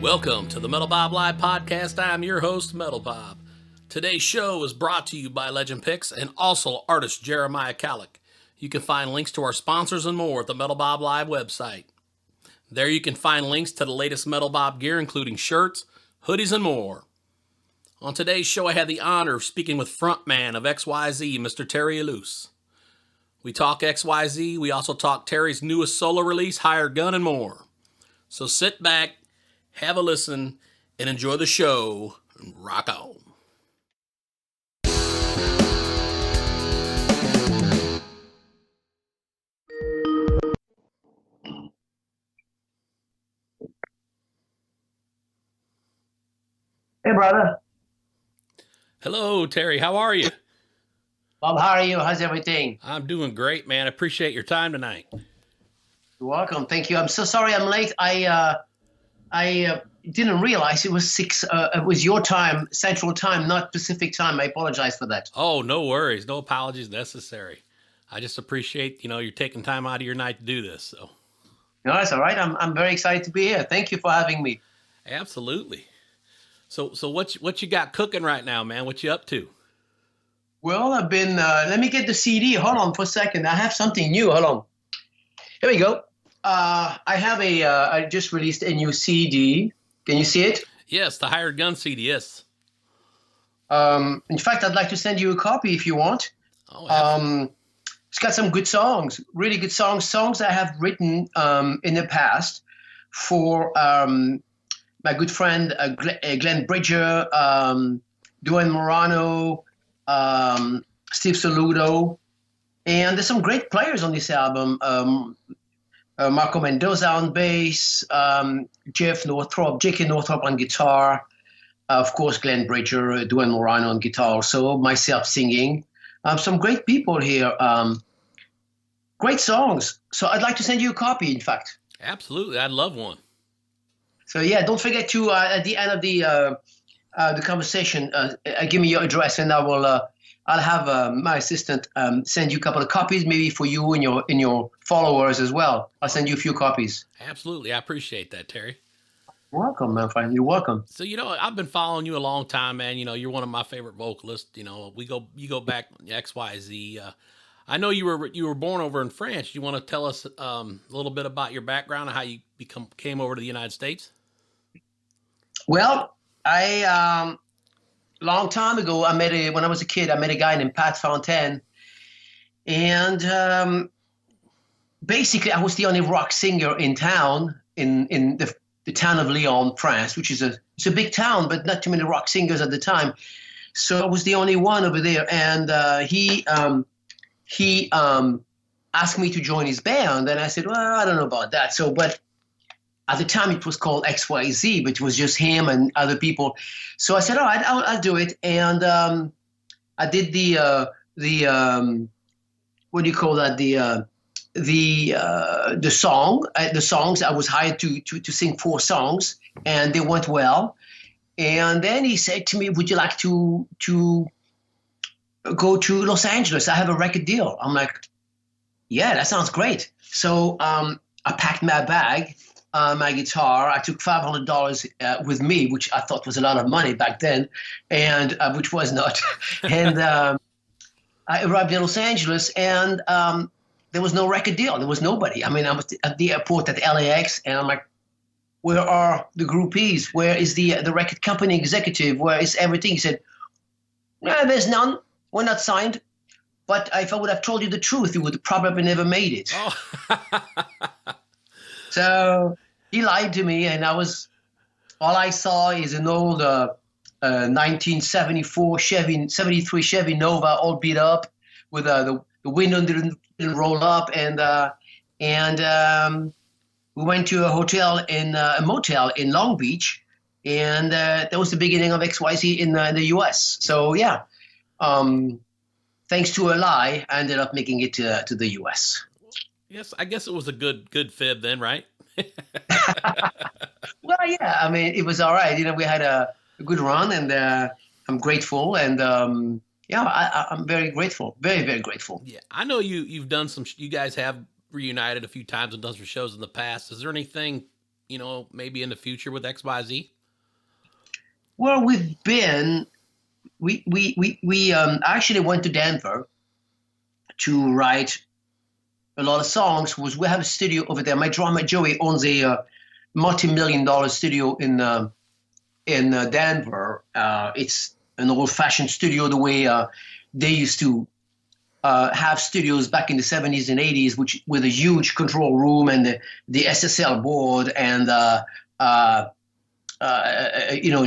Welcome to the Metal Bob Live Podcast. I'm your host, Metal Bob. Today's show is brought to you by Legend Picks and also artist Jeremiah Kalleck. You can find links to our sponsors and more at the Metal Bob Live website. There you can find links to the latest Metal Bob gear, including shirts, hoodies, and more. On today's show, I had the honor of speaking with frontman of XYZ, Mr. Terry Ilous. We talk XYZ, we also talk Terry's newest solo release, Hired Gun, and more. So sit back, have a listen, and enjoy the show, and rock on. Hey, brother. Hello, Terry. How are you? Bob, how are you? How's everything? I'm doing great, man. I appreciate your time tonight. You're welcome. Thank you. I'm so sorry I'm late. I didn't realize it was 6. It was your time, Central Time, not Pacific Time. I apologize for that. Oh, no worries. No apologies necessary. I just appreciate, you're taking time out of your night to do this. So. No, that's all right. I'm very excited to be here. Thank you for having me. Absolutely. So what you got cooking right now, man? What you up to? Well, I've been. Let me get the CD. Hold on for a second. I have something new. Hold on. Here we go. I have I just released a new CD. Can you see it? Yes, the Hired Gun CD. Yes. In fact, I'd like to send you a copy if you want. Oh, it's got some good songs, really good songs I have written in the past for my good friend Glenn Bridger, Duane Morano, Steve Saludo, and there's some great players on this album. Marco Mendoza on bass, J.K. Northrop on guitar, of course Glenn Bridger, Duane Morano on guitar, so myself singing. Some great people here, great songs. So I'd like to send you a copy, in fact. Absolutely, I'd love one. So yeah, don't forget to at the end of the conversation, give me your address, and I'll have my assistant send you a couple of copies, maybe for you and your followers as well. I'll send you a few copies. Absolutely, I appreciate that, Terry. You're welcome, my friend. You're welcome. So I've been following you a long time, man. You're one of my favorite vocalists. You go back XYZ. I know you were born over in France. You want to tell us a little bit about your background and how you came over to the United States? Well, I long time ago, when I was a kid, I met a guy named Pat Fontaine, and basically I was the only rock singer in town in the town of Lyon, France, which is it's a big town, but not too many rock singers at the time. So I was the only one over there, and he asked me to join his band, and I said, well, I don't know about that. So, but at the time it was called XYZ, but it was just him and other people. So I said, all right, I'll do it, and I did the what do you call that? The songs. I was hired to sing 4 songs, and they went well. And then he said to me, would you like to go to Los Angeles? I have a record deal. I'm like, yeah, that sounds great. So I packed my bag, my guitar. I took $500 with me, which I thought was a lot of money back then, and which was not. And I arrived in Los Angeles, and there was no record deal. There was nobody. I mean, I was at the airport at LAX, and I'm like, where are the groupies? Where is the record company executive? Where is everything? He said, there's none. We're not signed. But if I would have told you the truth, you would probably never made it. Oh. So he lied to me, and all I saw is an old 1974 73 Chevy Nova, all beat up, with the window didn't roll up, and we went to a motel in Long Beach, and that was the beginning of XYZ in the U.S. So yeah, thanks to a lie, I ended up making it to the U.S. Yes, I guess it was a good fib then, right? Well, yeah, I mean, it was all right. We had a good run, and I'm grateful, and I'm very grateful, very, very grateful. Yeah, I know you've done you guys have reunited a few times and done some shows in the past. Is there anything, maybe in the future with XYZ? Well, we actually went to Denver to write a lot of songs. We have a studio over there. My drummer Joey owns a multi-million-dollar studio in Denver. It's an old-fashioned studio the way they used to have studios back in the 70s and 80s, with a huge control room and the SSL board and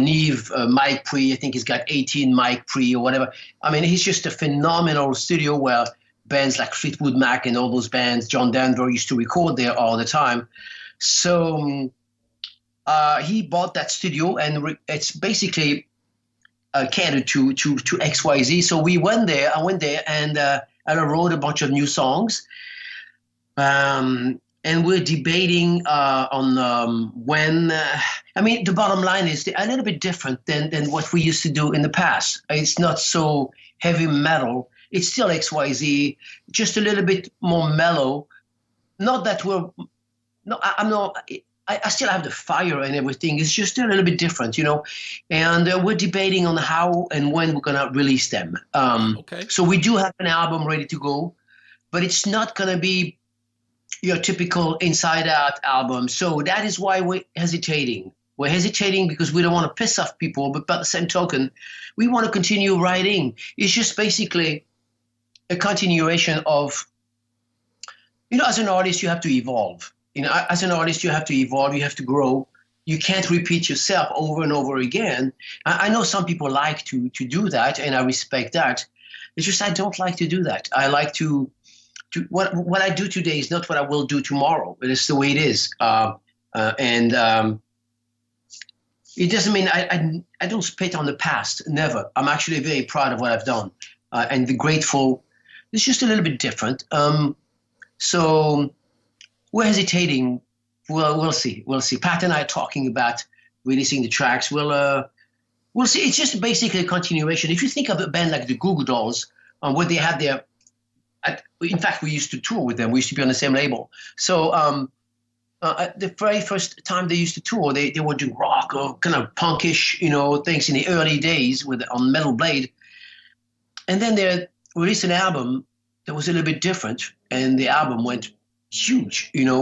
Neve mic pre. I think he's got 18 mic pre or whatever. I mean, he's just a phenomenal studio where bands like Fleetwood Mac and all those bands, John Denver, used to record there all the time. So he bought that studio, and it's basically catered to XYZ. So we went there. I went there, and I wrote a bunch of new songs. And we're debating on when. I mean, the bottom line is a little bit different than what we used to do in the past. It's not so heavy metal. It's still XYZ, just a little bit more mellow. Not that we're. No, I'm not. I still have the fire and everything. It's just a little bit different, And we're debating on how and when we're gonna release them. Okay. So we do have an album ready to go, but it's not gonna be your typical Inside Out album. So that is why we're hesitating. We're hesitating because we don't want to piss off people, but by the same token, we want to continue writing. It's just basically a continuation of, as an artist, you have to evolve. As an artist, you have to evolve, you have to grow. You can't repeat yourself over and over again. I know some people like to do that, and I respect that. It's just I don't like to do that. I like to what I do today is not what I will do tomorrow. It's the way it is. It doesn't mean I don't spit on the past, never. I'm actually very proud of what I've done and grateful. It's just a little bit different. So we're hesitating. We'll see. We'll see. Pat and I are talking about releasing the tracks. We'll see. It's just basically a continuation. If you think of a band like the Goo Goo Dolls, where they had their in fact, we used to tour with them. We used to be on the same label. So the very first time they used to tour, they would do rock or kind of punkish, things in the early days on Metal Blade. And then they released an album that was a little bit different, and the album went huge, They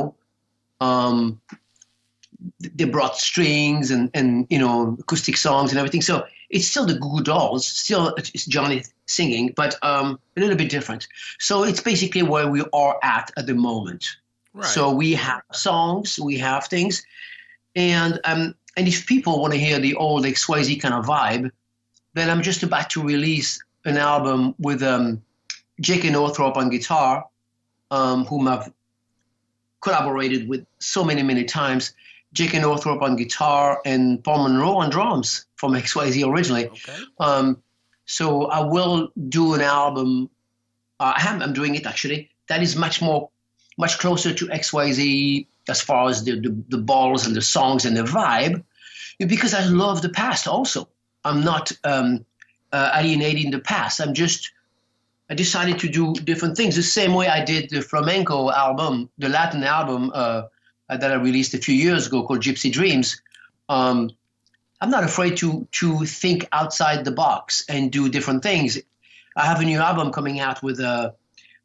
brought strings and acoustic songs and everything. So it's still the Goo Goo Dolls, still it's Johnny singing, but a little bit different. So it's basically where we are at the moment. Right. So we have songs, we have things, and if people want to hear the old XYZ kind of vibe, then I'm just about to release an album with Jake and Northrop on guitar, whom I've collaborated with so many times. Jake and Northrop on guitar and Paul Monroe on drums from XYZ originally. Okay. So I will do an album. I'm doing it actually. That is much closer to XYZ as far as the balls and the songs and the vibe, because I love the past also. I'm not alienating the past. I decided to do different things the same way I did the flamenco album, the Latin album that I released a few years ago called Gypsy Dreams. I'm not afraid to think outside the box and do different things. I have a new album coming out with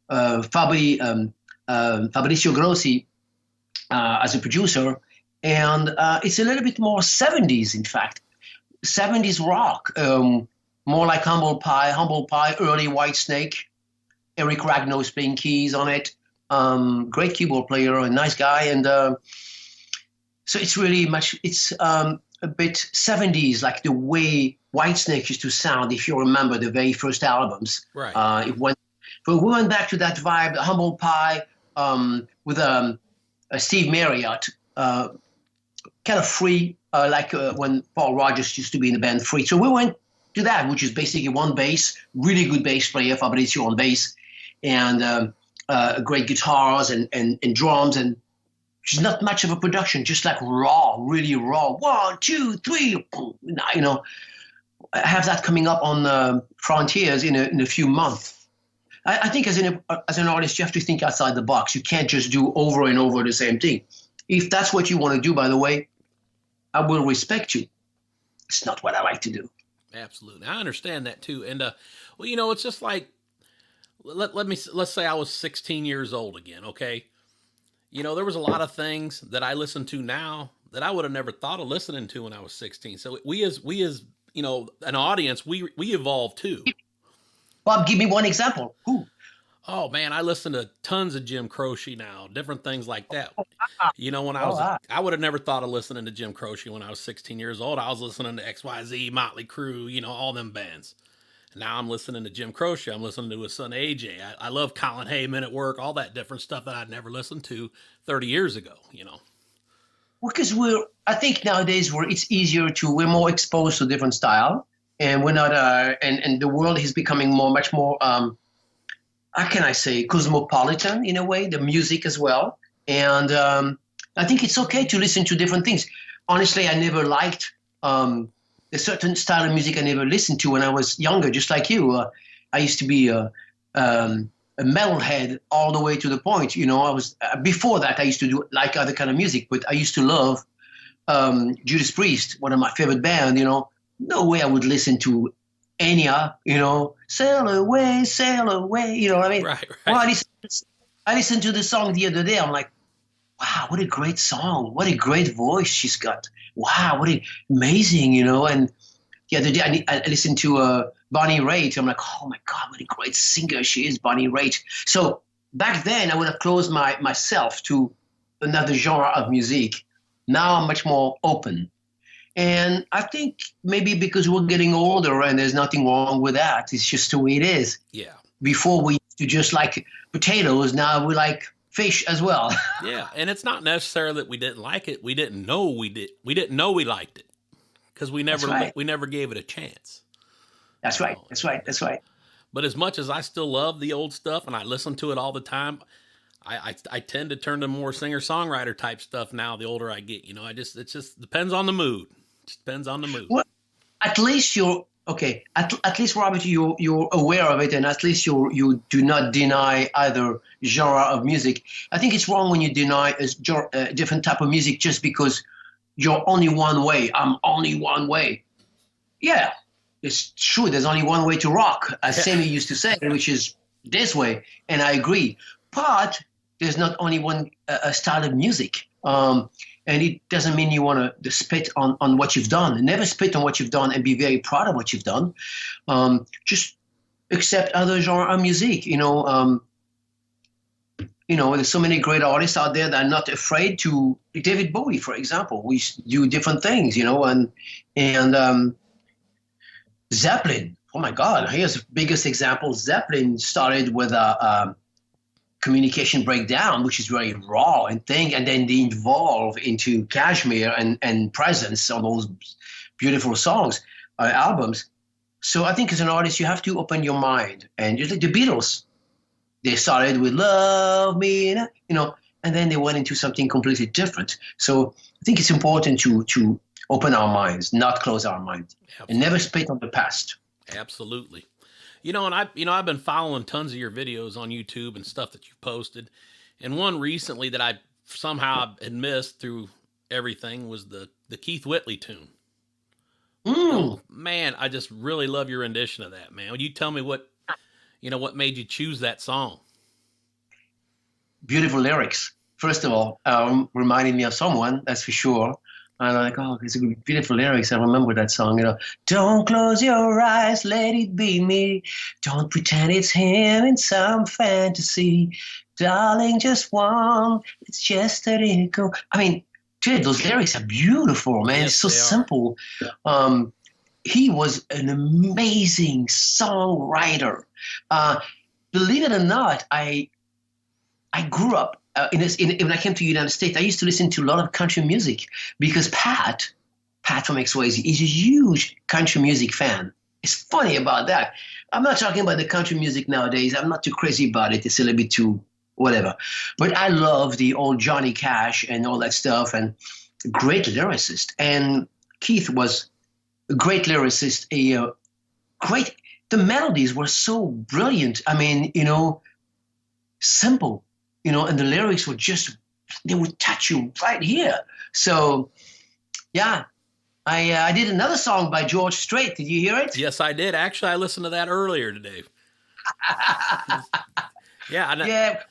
Fabrizio Grossi as a producer, and it's a little bit more 70s, in fact. 70s rock, more like Humble Pie, early Whitesnake. Eric Ragno's playing keys on it. Great keyboard player, a nice guy, and so it's really it's a bit 70s, like the way Whitesnake used to sound. If you remember the very first albums, right? We went back to that vibe, Humble Pie, with Steve Marriott, kind of free, like when Paul Rodgers used to be in the band Free. So we went to that, which is basically one bass, really good bass player, Fabrizio on bass, and great guitars and drums, and just not much of a production, just like really raw. 1, 2, 3, I have that coming up on Frontiers in a few months. I think as an artist, you have to think outside the box. You can't just do over and over the same thing. If that's what you want to do, by the way, I will respect you. It's not what I like to do. Absolutely. I understand that too. And, well, it's just like, let's say I was 16 years old again. Okay. There was a lot of things that I listen to now that I would have never thought of listening to when I was 16. So we as an audience, we evolve too. Bob, give me one example. Who? Oh man, I listen to tons of Jim Croce now, different things like that. When I would have never thought of listening to Jim Croce when I was 16 years old. I was listening to XYZ, Motley Crue, all them bands. And now I'm listening to Jim Croce. I'm listening to his son AJ. I love Colin Hay, Men at Work, all that different stuff that I'd never listened to 30 years ago. Well, because I think nowadays it's easier we're more exposed to different style, and we're not, and the world is becoming much more, how can I say, cosmopolitan in a way, the music as well. And I think it's okay to listen to different things. Honestly, I never liked a certain style of music. I never listened to when I was younger, just like you. I used to be a metalhead all the way to the point. I was before that I used to do like other kind of music, but I used to love Judas Priest, one of my favorite bands. No way I would listen to Enya, sail away, sail away. You know what I mean? Right. Well, I listened to the song the other day. I'm like, wow, what a great song. What a great voice she's got. Wow, what amazing, And the other day I listened to Bonnie Raitt. I'm like, oh my God, what a great singer she is, Bonnie Raitt. So back then I would have closed myself to another genre of music. Now I'm much more open. And I think maybe because we're getting older and there's nothing wrong with that. It's just the way it is. Yeah. Before we used to just like potatoes. Now we like fish as well. Yeah. And it's not necessarily that we didn't like it. We didn't know we liked it because we never gave it a chance. That's right. That's right. That's right. But as much as I still love the old stuff and I listen to it all the time, I tend to turn to more singer-songwriter type stuff now the older I get. It just depends on the mood. It just depends on the mood. Well, at least you're okay. At least, Robert, you're aware of it, and at least you do not deny either genre of music. I think it's wrong when you deny a different type of music just because you're only one way. I'm only one way. Yeah, it's true. There's only one way to rock, as Sammy used to say, which is this way, and I agree. But there's not only one style of music. And it doesn't mean you want to spit on what you've done. Never spit on what you've done and be very proud of what you've done. Just accept other genre of music. There's so many great artists out there that are not afraid to. David Bowie, for example, we do different things. And Zeppelin. Oh my God! Here's the biggest example. Zeppelin started with a communication breakdown, which is very raw and then they evolve into Kashmir and Presence on those beautiful songs, albums. So I think as an artist, you have to open your mind. And just like the Beatles, they started with "Love Me," and then they went into something completely different. So I think it's important to open our minds, not close our minds, and never spit on the past. Absolutely. And I've been following tons of your videos on YouTube and stuff that you've posted. And one recently that I somehow had missed through everything was the Keith Whitley tune. Oh, man, I just really love your rendition of that, man. Would you tell me what made you choose that song? Beautiful lyrics. First of all, reminding me of someone, that's for sure. And I'm like, oh, it's a beautiful lyrics. I remember that song, Don't close your eyes, let it be me. Don't pretend it's him in some fantasy. Darling, just one, it's just a little. I mean, dude, those lyrics are beautiful, man. Yes, it's so simple. He was an amazing songwriter. Believe it or not, I grew up. When I came to the United States, I used to listen to a lot of country music because Pat from XYZ is a huge country music fan. It's funny about that. I'm not talking about the country music nowadays. I'm not too crazy about it. It's a little bit too whatever. But I love the old Johnny Cash and all that stuff, and great lyricist. And Keith was a great lyricist, the melodies were so brilliant. I mean, simple. And the lyrics were just they would touch you right here. So, yeah, I did another song by George Strait. Did you hear it? Yes, I did. Actually, I listened to that earlier today. Yeah, Yeah.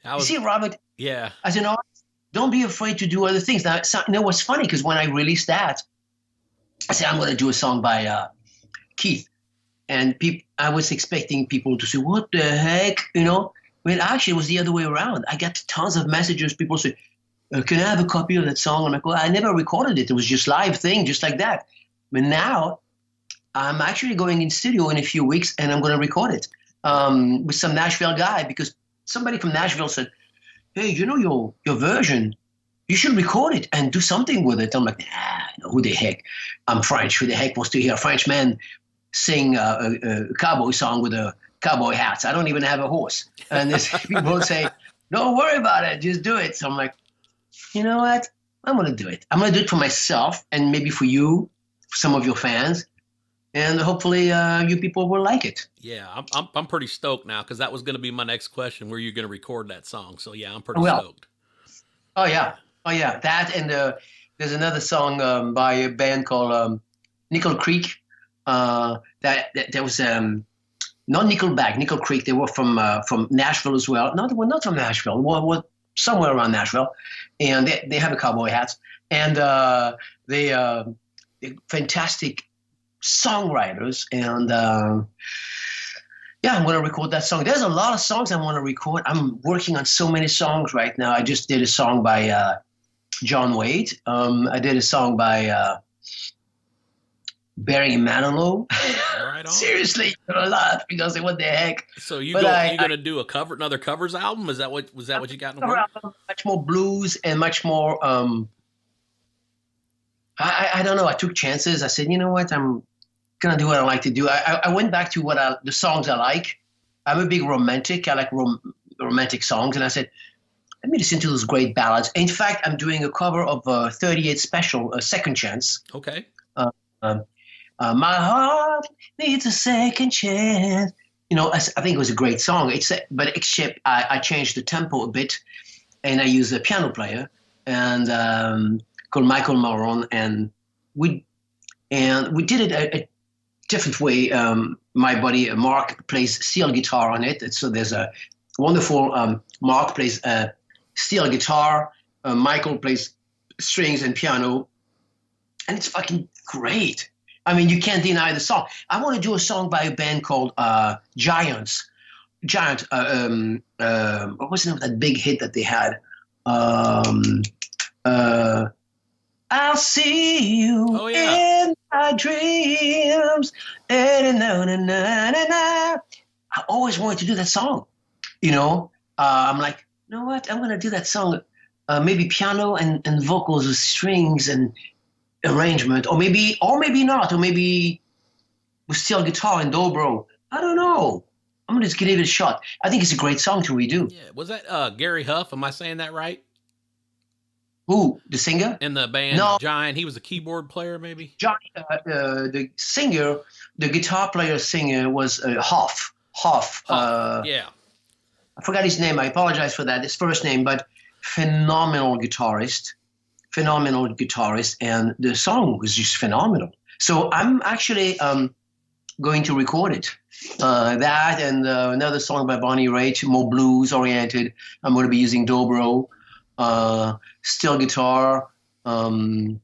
I You was. see, Robert, Yeah. as an artist, don't be afraid to do other things. Now, what's funny, because when I released that, I said, I'm going to do a song by Keith. And I was expecting people to say, what the heck? Well, actually, it was the other way around. I got tons of messages. People say, can I have a copy of that song? I'm like, well, I never recorded it. It was just live thing, just like that. But now I'm actually going in studio in a few weeks, and I'm going to record it with some Nashville guy, because somebody from Nashville said, hey, your version, you should record it and do something with it. I'm like, nah, who the heck? I'm French. Who the heck wants to hear a French man sing a cowboy song with a cowboy hat? I don't even have a horse. And people say, don't worry about it, just do it. So I'm like, you know what? I'm going to do it. I'm going to do it for myself and maybe for you, for some of your fans. And hopefully you people will like it. Yeah, I'm pretty stoked now, because that was going to be my next question. Where you going to record that song? So yeah, I'm pretty stoked. Oh yeah, that, and there's another song by a band called Nickel Creek. That was not Nickelback, Nickel Creek. They were from Nashville as well. No, they were not from Nashville. Were somewhere around Nashville, and they have a cowboy hat, and they're fantastic songwriters. And yeah, I'm going to record that song. There's a lot of songs I want to record. I'm working on so many songs right now. I just did a song by John Wade. I did a song by Barry Manilow. Right on. Seriously, you're gonna laugh because what the heck? So you're going to do another covers album? Was that what you got in the works? Much more blues and much more. I don't know. I took chances. I said, you know what? I'm gonna do what I like to do. I went back to the songs I like. I'm a big romantic. I like romantic songs, and I said, let me listen to those great ballads. In fact, I'm doing a cover of 38 Special, Second Chance. Okay. My heart needs a second chance. I think it was a great song. Except I changed the tempo a bit, and I used a piano player and called Michael Moron, and we did it a different way. My buddy Mark plays steel guitar on it. So there's a wonderful Mark plays steel guitar. Michael plays strings and piano, and it's fucking great. I mean, you can't deny the song. I want to do a song by a band called Giants. What was the name of that big hit that they had? I'll see you in my dreams. I always wanted to do that song. I'm like, you know what? I'm going to do that song. Maybe piano and vocals with strings and arrangement, or maybe not, or maybe with steel guitar and dobro. I don't know. I'm going to just give it a shot. I think it's a great song to redo. Yeah. Was that Gary Huff? Am I saying that right? Who, the singer? In the band, no. Giant. He was a keyboard player, maybe? Johnny, the singer, the guitar player singer was Huff. Yeah. I forgot his name. I apologize for that. His first name, but phenomenal guitarist, and the song was just phenomenal. So I'm actually going to record it. That and another song by Bonnie Raitt, more blues oriented. I'm going to be using dobro, steel guitar, but I'm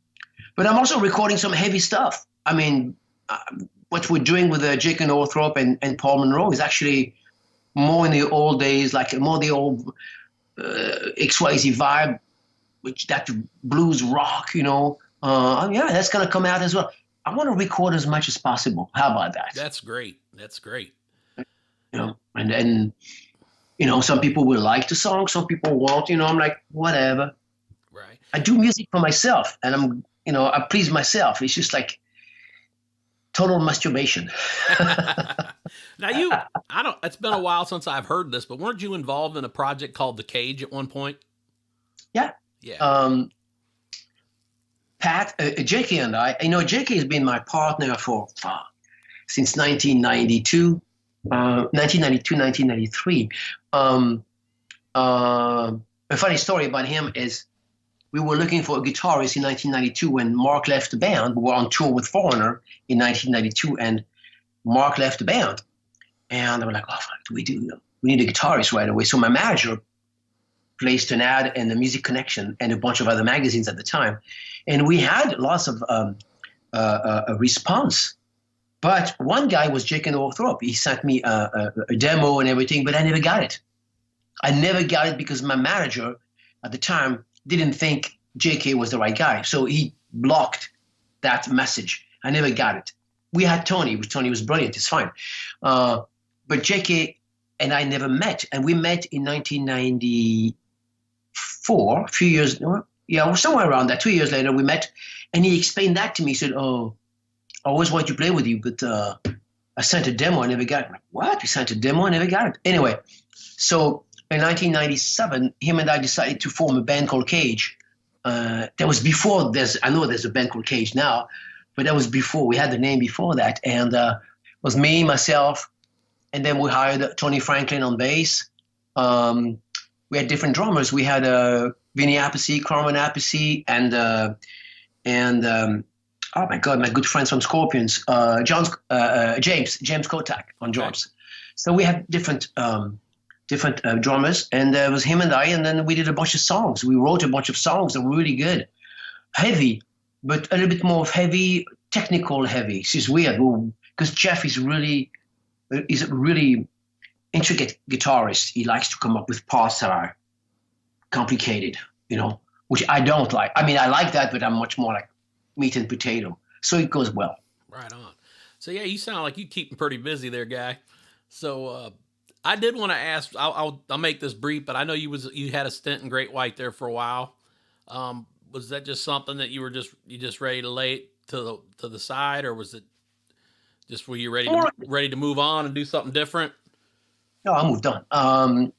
also recording some heavy stuff. I mean, what we're doing with Jake and Northrop and Paul Monroe is actually more in the old days, like more the old XYZ vibe, which that blues rock, yeah, that's going to come out as well. I want to record as much as possible. How about that? That's great. And some people will like the song, some people won't. I'm like, whatever. Right. I do music for myself, and I please myself. It's just like total masturbation. Now it's been a while since I've heard this, but weren't you involved in a project called The Cage at one point? Yeah. Yeah. Pat, JK and I, JK has been my partner since 1992, 1993. A funny story about him is we were looking for a guitarist in 1992 when Mark left the band. We were on tour with Foreigner in 1992, and Mark left the band. And they were like, oh, what do we do? We need a guitarist right away. So my manager placed an ad in the Music Connection and a bunch of other magazines at the time. And we had lots of a response. But one guy was Jake Northrop. He sent me a demo and everything, but I never got it. I never got it because my manager at the time didn't think JK was the right guy. So he blocked that message. I never got it. We had Tony. Tony was brilliant. It's fine. But JK and I never met. And we met in 1994, a few years, somewhere around that. 2 years later, we met. And he explained that to me. He said, oh, I always wanted to play with you, but I sent a demo. I never got it. I'm like, what? You sent a demo? I never got it. Anyway, so in 1997, him and I decided to form a band called Cage. That was before I know there's a band called Cage now, but that was before. We had the name before that. And it was me, myself, and then we hired Tony Franklin on bass. We had different drummers. We had Vinny Appice, Carmen Appice, and oh my God, my good friends from Scorpions, James Kotak on drums. So we had different drummers, and it was him and I, and then we did a bunch of songs. We wrote a bunch of songs that were really good, heavy, but a little bit more heavy, technical heavy. It's weird because Jeff is a really intricate guitarist. He likes to come up with parts that are complicated, which I don't like. I mean, I like that, but I'm much more like meat and potato. So it goes well. Right on. So yeah, you sound like you keep him pretty busy there, guy. So I did want to ask. I'll make this brief, but I know you had a stint in Great White there for a while. Was that just something that you just ready to lay it to the side, or was it just were you ready to move on and do something different? No, I moved on. I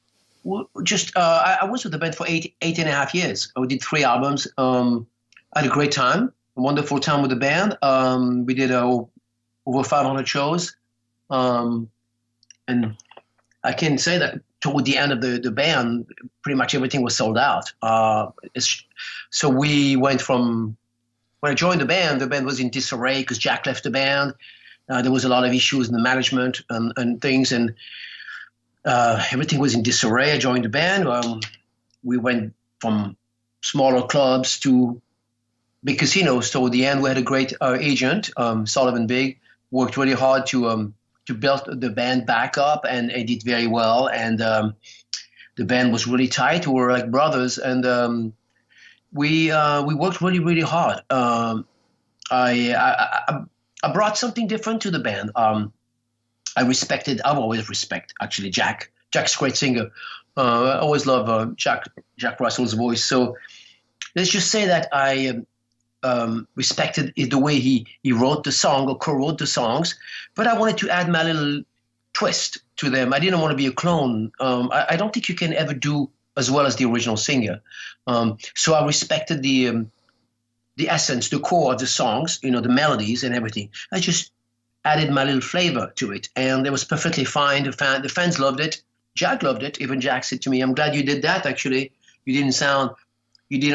was with the band for eight and a half years. I did 3 albums. I had a great time, a wonderful time with the band. We did over 500 shows. And I can say that toward the end of the band, pretty much everything was sold out. So we went from, when I joined the band was in disarray because Jack left the band. There was a lot of issues in the management and things, and everything was in disarray. I joined the band. We went from smaller clubs to big casinos. Toward the end, we had a great agent, Sullivan Big, worked really hard to build the band back up, and it did very well. And the band was really tight. We were like brothers, and we worked really, really hard. I brought something different to the band. I always respect actually Jack. Jack's a great singer. I always love Jack Russell's voice. So let's just say that I respected the way he wrote the song or co-wrote the songs, but I wanted to add my little twist to them. I didn't want to be a clone. I don't think you can ever do as well as the original singer. So I respected the essence, the core of the songs, the melodies and everything. I just added my little flavor to it, and it was perfectly fine. The fans loved it. Jack loved it. Even Jack said to me, "I'm glad you did that. Actually, you didn't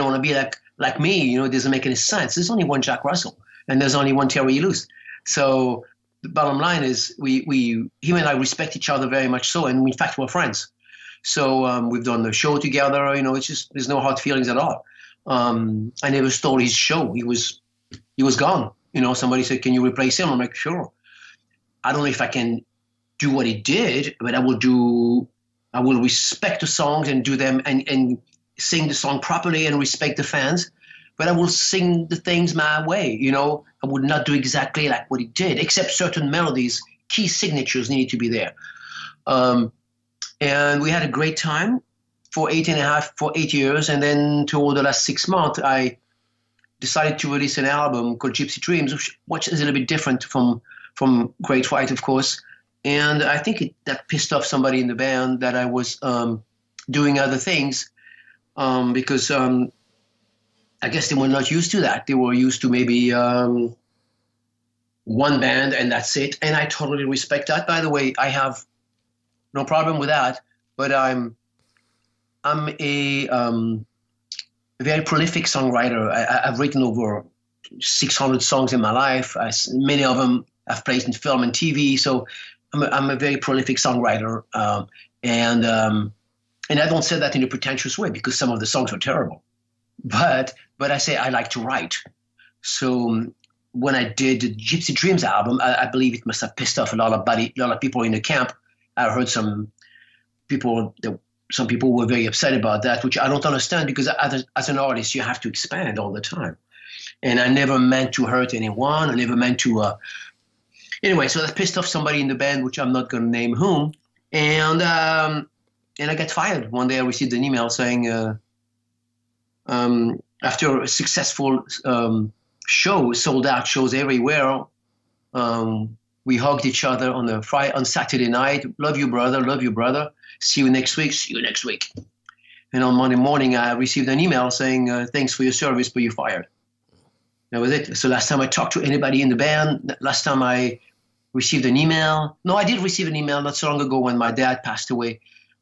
want to be like me. It doesn't make any sense. There's only one Jack Russell, and there's only one Terry Ilous." So the bottom line is, him and I respect each other very much so, and in fact, we're friends. So we've done the show together. It's just there's no hard feelings at all. I never stole his show. He was gone. Somebody said, "Can you replace him?" I'm like, "Sure." I don't know if I can do what he did, but I will respect the songs and do them and sing the song properly and respect the fans. But I will sing the things my way. I would not do exactly like what he did, except certain melodies, key signatures needed to be there. And we had a great time for 8 years. And then toward the last 6 months, I decided to release an album called Gypsy Dreams, which is a little bit different from Great White, of course. And I think that pissed off somebody in the band that I was doing other things because I guess they were not used to that. They were used to maybe one band and that's it. And I totally respect that. By the way, I have no problem with that, but I'm a very prolific songwriter. I've written over 600 songs in my life. Many of them I've played in film and TV. So I'm a very prolific songwriter. And I don't say that in a pretentious way because some of the songs are terrible. But I say I like to write. So when I did the Gypsy Dreams album, I believe it must have pissed off a lot of people in the camp. I heard some people were very upset about that, which I don't understand because as an artist, you have to expand all the time. And I never meant to hurt anyone. I never meant to. Anyway, so that pissed off somebody in the band, which I'm not going to name whom. And I got fired. One day I received an email saying, after a successful show, sold out shows everywhere, we hugged each other on Saturday night. Love you, brother. Love you, brother. See you next week. See you next week. And on Monday morning, I received an email saying, thanks for your service, but you're fired. That was it. So last time I talked to anybody in the band, last time I received an email. No, I did receive an email not so long ago when my dad passed away.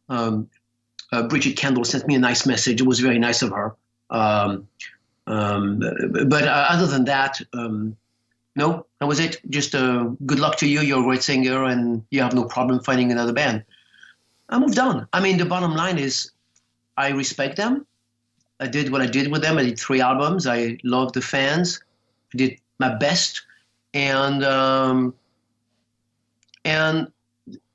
Bridget Kendall sent me a nice message. It was very nice of her. But other than that, no, that was it. Just good luck to you. You're a great singer and you have no problem finding another band. I moved on. I mean, the bottom line is I respect them. I did what I did with them. I did 3 albums. I loved the fans. I did my best. And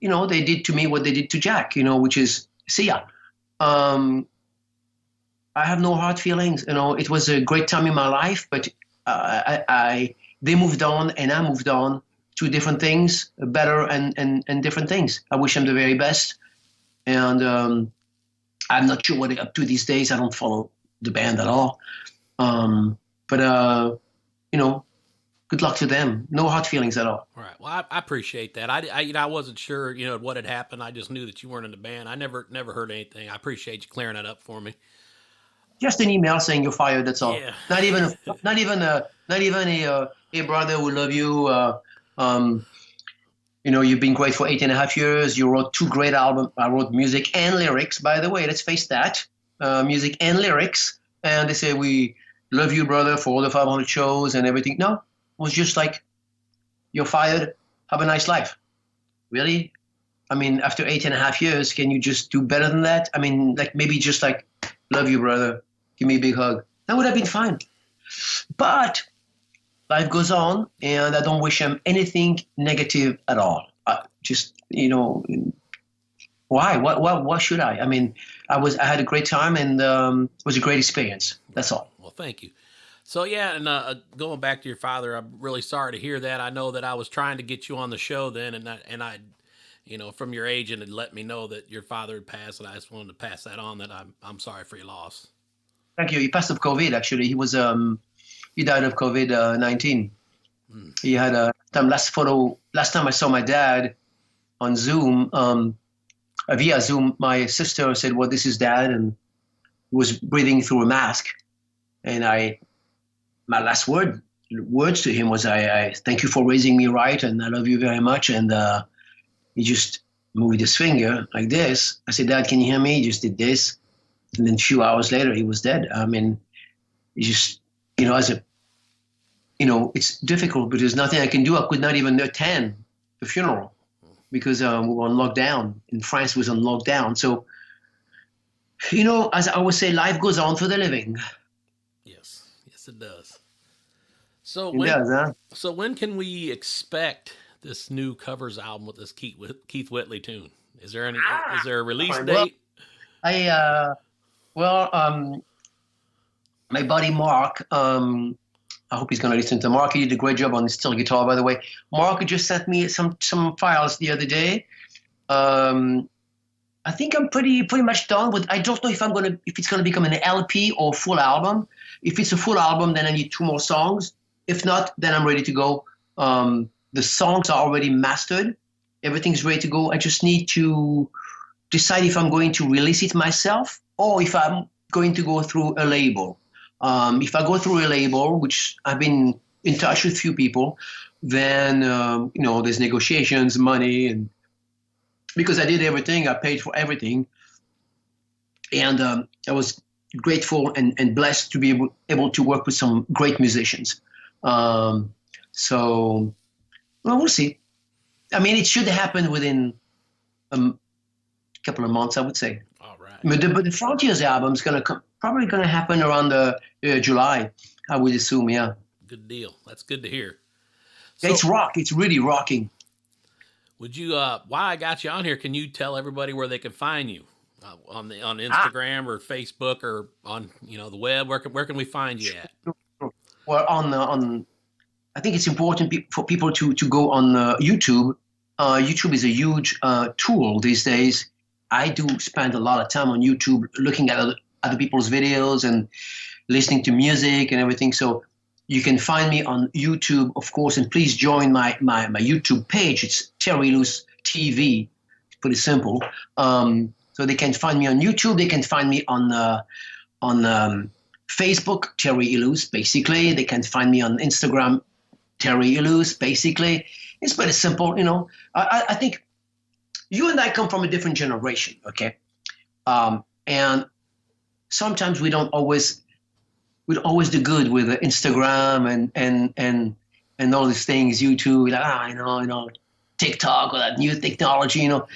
you know, they did to me what they did to Jack, you know, which is, see ya. I have no hard feelings. You know, it was a great time in my life, but they moved on and I moved on to different things, better and different things. I wish them the very best. And I'm not sure what they're up to these days. I don't follow the band at all. But you know, good luck to them. No hard feelings at all. Right. Well, I appreciate that. I wasn't sure, you know, what had happened. I just knew that you weren't in the band. I never heard anything. I appreciate you clearing that up for me. Just an email saying you're fired. That's all. Yeah. Not even a hey brother, we love you. You know, you've been great for 8.5 years. You wrote 2 great albums. I wrote music and lyrics, by the way. Let's face that. Music and lyrics. And they say, we love you, brother, for all the 500 shows and everything. No, it was just like, you're fired. Have a nice life. Really? I mean, after 8.5 years, can you just do better than that? I mean, like maybe just like, love you, brother. Give me a big hug. That would have been fine. But life goes on, and I don't wish him anything negative at all. Just, you know, why? What should I? I mean, I had a great time, and it was a great experience. That's all. Well, thank you. So yeah, and going back to your father, I'm really sorry to hear that. I know that I was trying to get you on the show then, and I, you know, from your agent had let me know that your father had passed, and I just wanted to pass that on. That I'm sorry for your loss. Thank you. He passed of COVID. Actually, he died of COVID-19. He had last time I saw my dad on Zoom, via Zoom, my sister said, well, this is Dad, and he was breathing through a mask. And my last words to him was, I thank you for raising me right, and I love you very much. And he just moved his finger like this. I said, Dad, can you hear me? He just did this. And then a few hours later, he was dead. I mean, he just, you know, it's difficult, but there's nothing I can do. I could not even attend the funeral because we were on lockdown. In France, was on lockdown. So, you know, as I always say, life goes on for the living. Yes, it does. So when can we expect this new covers album with this Keith Whitley tune? Is there a release date? My buddy Mark, I hope he's going to listen to Mark. He did a great job on steel guitar, by the way. Mark just sent me some files the other day. I think I'm pretty much done with. I don't know if it's going to become an LP or full album. If it's a full album, then I need 2 more songs. If not, then I'm ready to go. The songs are already mastered. Everything's ready to go. I just need to decide if I'm going to release it myself or if I'm going to go through a label. If I go through a label, which I've been in touch with a few people, then, you know, there's negotiations, money, and because I did everything, I paid for everything. And I was grateful and blessed to be able to work with some great musicians. So, well, we'll see. I mean, it should happen within a couple of months, I would say. All right. But the Frontiers album is probably going to happen around July, I would assume, yeah. Good deal. That's good to hear. So, it's rock. It's really rocking. Would you, while I got you on here, can you tell everybody where they can find you? On Instagram or Facebook or on the web? Where can we find you at? Well, I think it's important for people to go on YouTube. YouTube is a huge tool these days. I do spend a lot of time on YouTube looking at other people's videos and listening to music and everything. So you can find me on YouTube, of course, and please join my YouTube page. It's Terry Ilous TV. It's pretty simple. So they can find me on YouTube. They can find me on Facebook, Terry Ilous, basically. They can find me on Instagram, Terry Ilous, basically. It's pretty simple, I think you and I come from a different generation, okay? And sometimes we don't always do good with Instagram and all these things, YouTube, like, TikTok or that new technology, Right.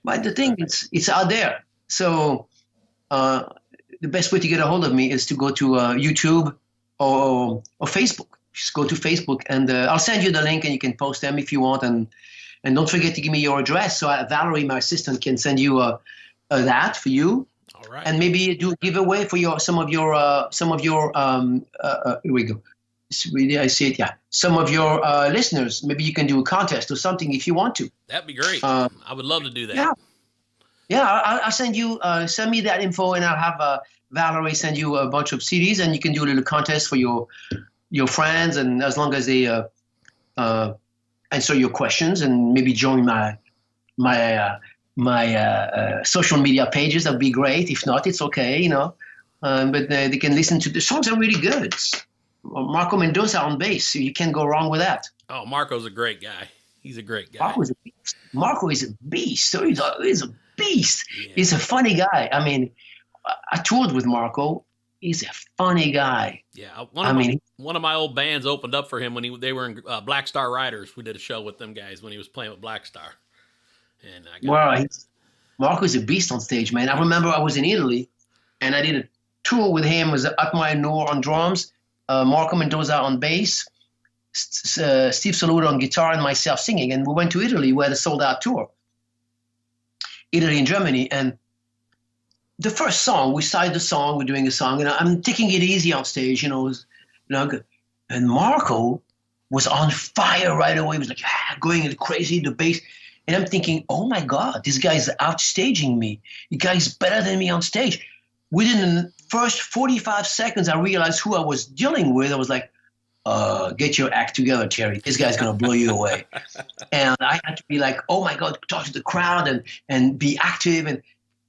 But the thing is, it's out there. So the best way to get a hold of me is to go to YouTube or Facebook. Just go to Facebook, and I'll send you the link, and you can post them if you want. And don't forget to give me your address, so Valerie, my assistant, can send you that for you. All right. And maybe do a giveaway for some of your here we go. Really, I see it. Yeah, some of your listeners. Maybe you can do a contest or something if you want to. That'd be great. I would love to do that. Yeah. I'll send you. Send me that info, and I'll have Valerie send you a bunch of CDs, and you can do a little contest for your friends, and as long as they answer your questions and maybe join my social media pages, that'd be great. If not, it's okay, But they can listen to the songs are really good. Marco Mendoza on bass, so you can't go wrong with that. Oh, Marco's a great guy. He's a great guy. Marco is a beast. So he's a beast. Yeah. He's a funny guy. I mean, I toured with Marco. He's a funny guy. Yeah, one of my old bands opened up for him when they were in Black Star Riders. We did a show with them guys when he was playing with Black Star. And Marco's a beast on stage, man. I remember I was in Italy, and I did a tour with him. It was Akmai Noor on drums, Marco Mendoza on bass, Steve Saludo on guitar, and myself singing. And we went to Italy. We had a sold-out tour. Italy and Germany, and the first song, we started the song, we're doing a song, and I'm taking it easy on stage, and Marco was on fire right away. He was like, going crazy, the bass. And I'm thinking, oh my God, this guy's outstaging me. The guy's better than me on stage. Within the first 45 seconds, I realized who I was dealing with. I was like, get your act together, Terry. This guy's going to blow you away. And I had to be like, oh my God, talk to the crowd and be active. And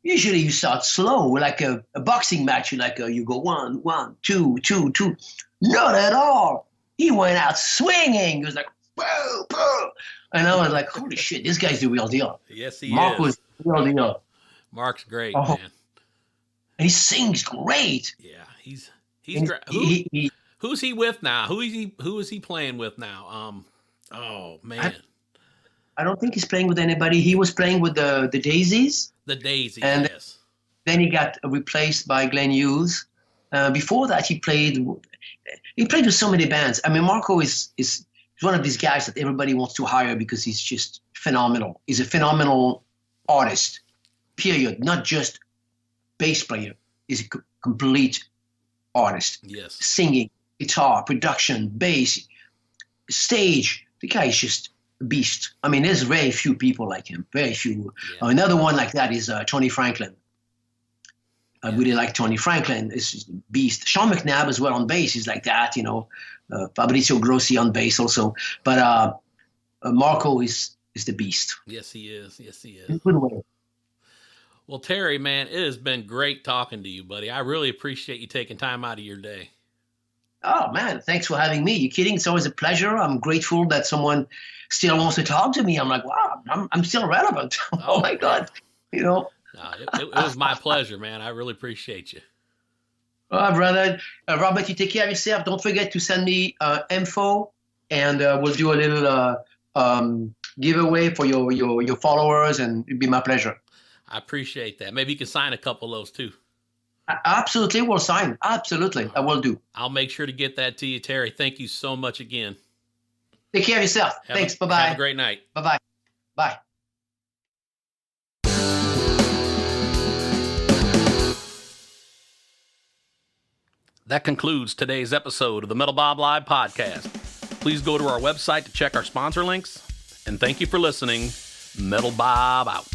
usually you start slow, like a boxing match. You go 1, 1, 2, 2, 2. Not at all. He went out swinging. He was like, whoa, whoa. And I was like, holy shit, this guy's the real deal. Yes, he Mark is. was the real deal. Mark's great, man. And he sings great. Yeah, he's great. Who's he with now? Who is he playing with now? Oh man. I don't think he's playing with anybody. He was playing with the Daisies. The Daisies, and yes. Then he got replaced by Glenn Hughes. Before that, he played with so many bands. I mean, Marco is one of these guys that everybody wants to hire because he's just phenomenal. He's a phenomenal artist, period. Not just bass player. He's a complete artist. Yes. Singing, guitar, production, bass, stage. The guy is just a beast. I mean, there's very few people like him. Very few. Yeah. Another one like that is Tony Franklin. I really like Tony Franklin. It's just a beast. Sean McNabb as well on bass. He's like that, Fabrizio Grossi on bass also. But Marco is the beast. Yes, he is. Yes, he is. In a good way. Well, Terry, man, it has been great talking to you, buddy. I really appreciate you taking time out of your day. Oh, man, thanks for having me. You kidding? It's always a pleasure. I'm grateful that someone still wants to talk to me. I'm like, wow, I'm still relevant. Oh, my God. It was my pleasure, man. I really appreciate you. Oh, brother. Robert, you take care of yourself. Don't forget to send me info, and we'll do a little giveaway for your followers, and it'd be my pleasure. I appreciate that. Maybe you can sign a couple of those too. Absolutely, we'll sign. Absolutely, I will do. I'll make sure to get that to you, Terry. Thank you so much again. Take care of yourself. Thanks. Bye-bye. Have a great night. Bye-bye. Bye. That concludes today's episode of the Metal Bob Live podcast. Please go to our website to check our sponsor links. And thank you for listening. Metal Bob out.